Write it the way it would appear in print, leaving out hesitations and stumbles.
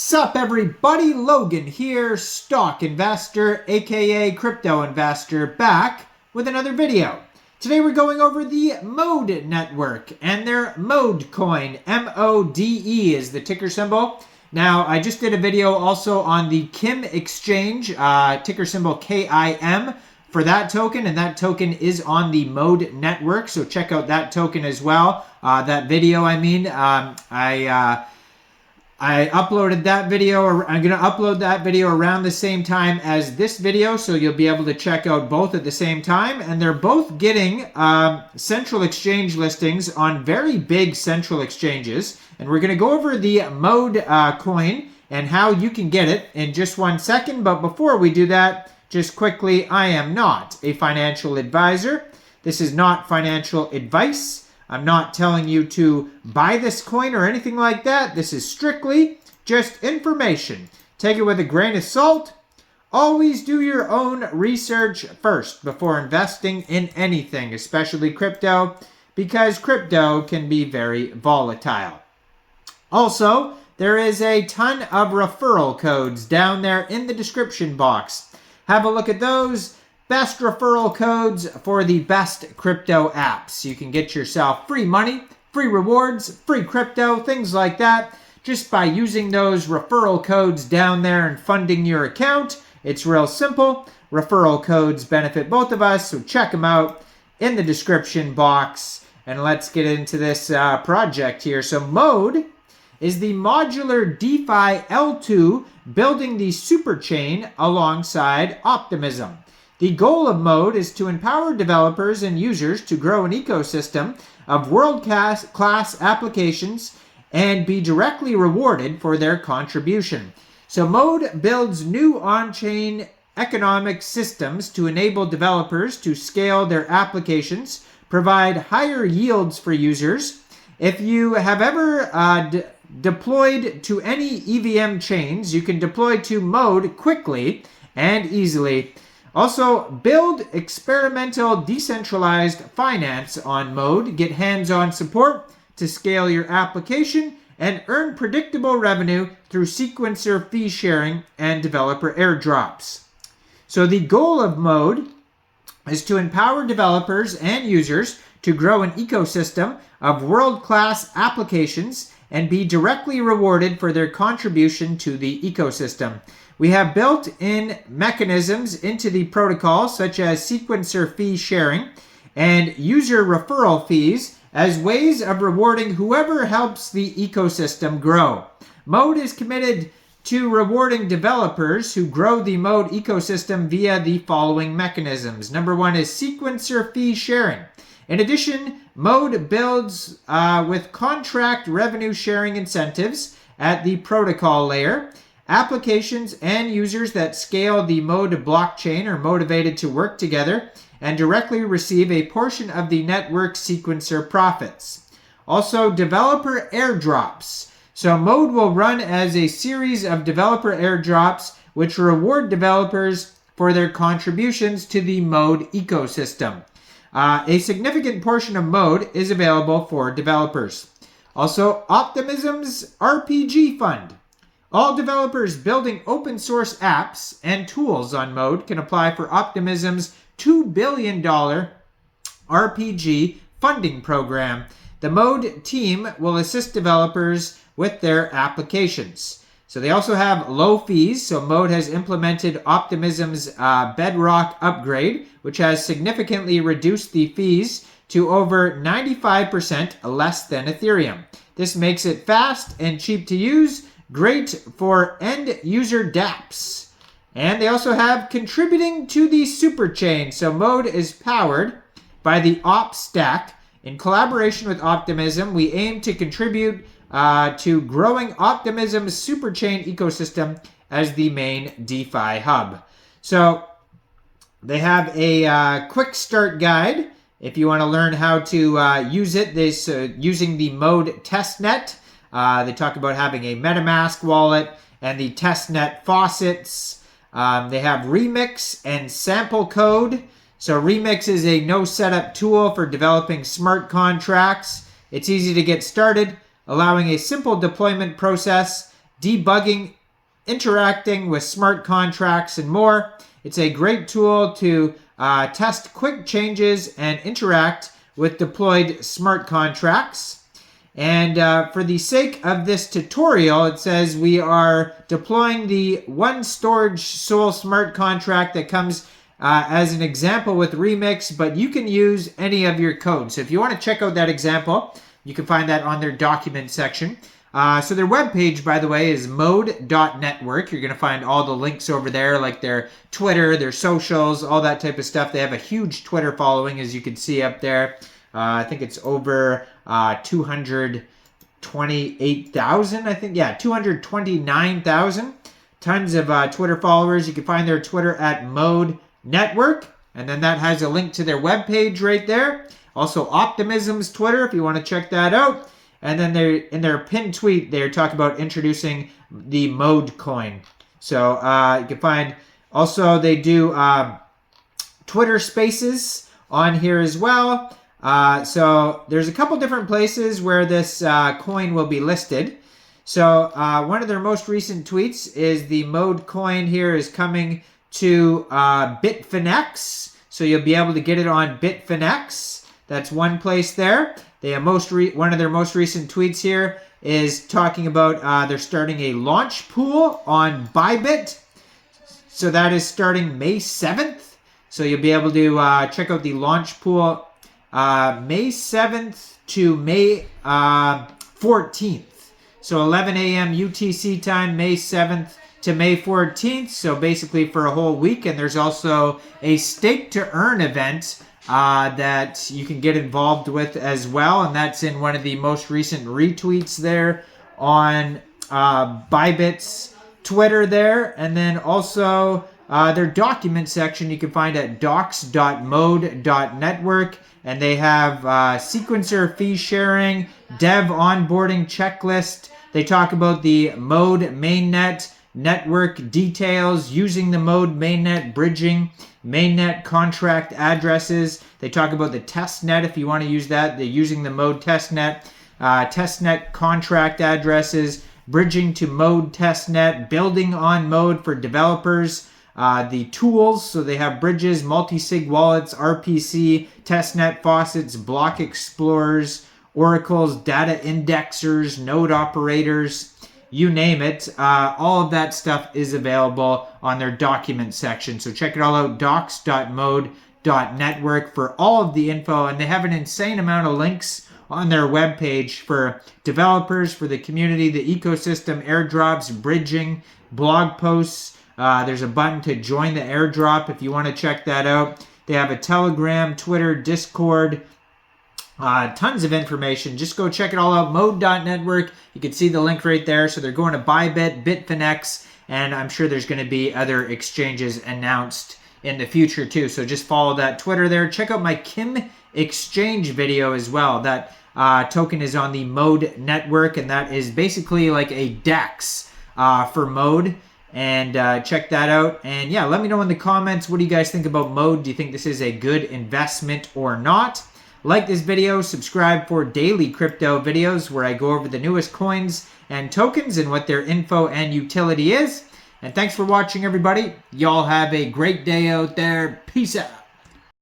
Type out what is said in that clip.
Sup everybody, Logan here, stock investor, aka crypto investor, back with another video. Today we're going over the Mode network and their Mode coin, M-O-D-E is the ticker symbol. Now I just did a video also on the Kim exchange, ticker symbol K-I-M for that token, and that token is on the Mode network, so check out that token as well, that video I mean. I uploaded that video, or I'm going to upload that video around the same time as this video, so you'll be able to check out both at the same time. And they're both getting central exchange listings on very big central exchanges. And we're going to go over the Mode coin and how you can get it in just 1 second. But before we do that, just quickly, I am not a financial advisor. This is not financial advice. I'm not telling you to buy this coin or anything like that. This is strictly just information. Take it with a grain of salt. Always do your own research first before investing in anything, especially crypto, because crypto can be very volatile. Also, there is a ton of referral codes down there in the description box. Have a look at those. Best referral codes for the best crypto apps. You can get yourself free money, free rewards, free crypto, things like that, just by using those referral codes down there and funding your account. It's real simple. Referral codes benefit both of us, so check them out in the description box. And let's get into this project here. So Mode is the modular DeFi L2 building the superchain alongside Optimism. The goal of Mode is to empower developers and users to grow an ecosystem of world-class applications and be directly rewarded for their contribution. So Mode builds new on-chain economic systems to enable developers to scale their applications, provide higher yields for users. If you have ever deployed to any EVM chains, you can deploy to Mode quickly and easily. Also, build experimental decentralized finance on Mode, get hands-on support to scale your application, and earn predictable revenue through sequencer fee sharing and developer airdrops. So the goal of Mode is to empower developers and users to grow an ecosystem of world-class applications and be directly rewarded for their contribution to the ecosystem. We have built-in mechanisms into the protocol, such as sequencer fee sharing and user referral fees, as ways of rewarding whoever helps the ecosystem grow. Mode is committed to rewarding developers who grow the Mode ecosystem via the following mechanisms. Number one is sequencer fee sharing. In addition, Mode builds with contract revenue sharing incentives at the protocol layer. Applications and users that scale the Mode blockchain are motivated to work together and directly receive a portion of the network sequencer profits. Also, developer airdrops. So Mode will run as a series of developer airdrops which reward developers for their contributions to the Mode ecosystem. A significant portion of Mode is available for developers. Also, Optimism's RPG Fund. All developers building open source apps and tools on Mode can apply for Optimism's $2 billion RPG funding program. The Mode team will assist developers with their applications. So they also have low fees. So Mode has implemented Optimism's Bedrock upgrade, which has significantly reduced the fees to over 95% less than Ethereum. This makes it fast and cheap to use. Great for end user dApps. And they also have contributing to the superchain. So Mode is powered by the Op Stack. In collaboration with Optimism, we aim to contribute to growing Optimism's superchain ecosystem as the main DeFi hub. So they have a quick start guide if you want to learn how to use it. This using the Mode testnet. They talk about having a MetaMask wallet and the testnet faucets. They have Remix and sample code. So Remix is a no setup tool for developing smart contracts. It's easy to get started, allowing a simple deployment process. debugging, interacting with smart contracts, and more. It's a great tool to test quick changes and interact with deployed smart contracts. And for the sake of this tutorial, it says we are deploying the one storage Sol smart contract that comes as an example with Remix, but you can use any of your code. So if you want to check out that example, you can find that on their document section. So their webpage, by the way, is mode.network. You're going to find all the links over there, like their Twitter, their socials, all that type of stuff. They have a huge Twitter following, as you can see up there. I think it's over 228,000, I think. Yeah, 229,000. Tons of Twitter followers. You can find their Twitter at Mode Network. And then that has a link to their webpage right there. Also, Optimism's Twitter, if you want to check that out. And then in their pinned tweet, they're talking about introducing the Mode coin. So you can find, also they do Twitter Spaces on here as well. So there's a couple different places where this coin will be listed. So one of their most recent tweets is the Mode coin here is coming to Bitfinex. So you'll be able to get it on Bitfinex. That's one place there. They have one of their most recent tweets here is talking about they're starting a Launchpool on Bybit. So that is starting May 7th. So you'll be able to check out the Launchpool May 7th to May 14th. So 11 a.m. UTC time, May 7th to May 14th. So basically for a whole week. And there's also a stake to earn event that you can get involved with as well. And that's in one of the most recent retweets there on Bybit's Twitter there. And then also their document section you can find at docs.mode.network. And they have sequencer fee sharing, dev onboarding checklist. They talk about the Mode mainnet network details, using the Mode mainnet, bridging, mainnet contract addresses. They talk about the testnet if you want to use that. They're using the Mode testnet, testnet contract addresses, bridging to Mode testnet, building on Mode for developers. The tools, so they have bridges, multi-sig wallets, RPC, testnet faucets, block explorers, oracles, data indexers, node operators, you name it. All of that stuff is available on their document section. So check it all out, docs.mode.network for all of the info. And they have an insane amount of links on their webpage for developers, for the community, the ecosystem, airdrops, bridging, blog posts. There's a button to join the airdrop if you want to check that out. They have a Telegram, Twitter, Discord, tons of information. Just go check it all out, mode.network. You can see the link right there. So they're going to Bybit, Bitfinex, and I'm sure there's going to be other exchanges announced in the future too. So just follow that Twitter there. Check out my Kim exchange video as well. That token is on the Mode network, and that is basically like a DEX for Mode. And check that out. And yeah, let me know in the comments, what do you guys think about Mode? Do you think this is a good investment or not? Like this video, subscribe for daily crypto videos where I go over the newest coins and tokens and what their info and utility is. And thanks for watching, everybody. Y'all have a great day out there. Peace out.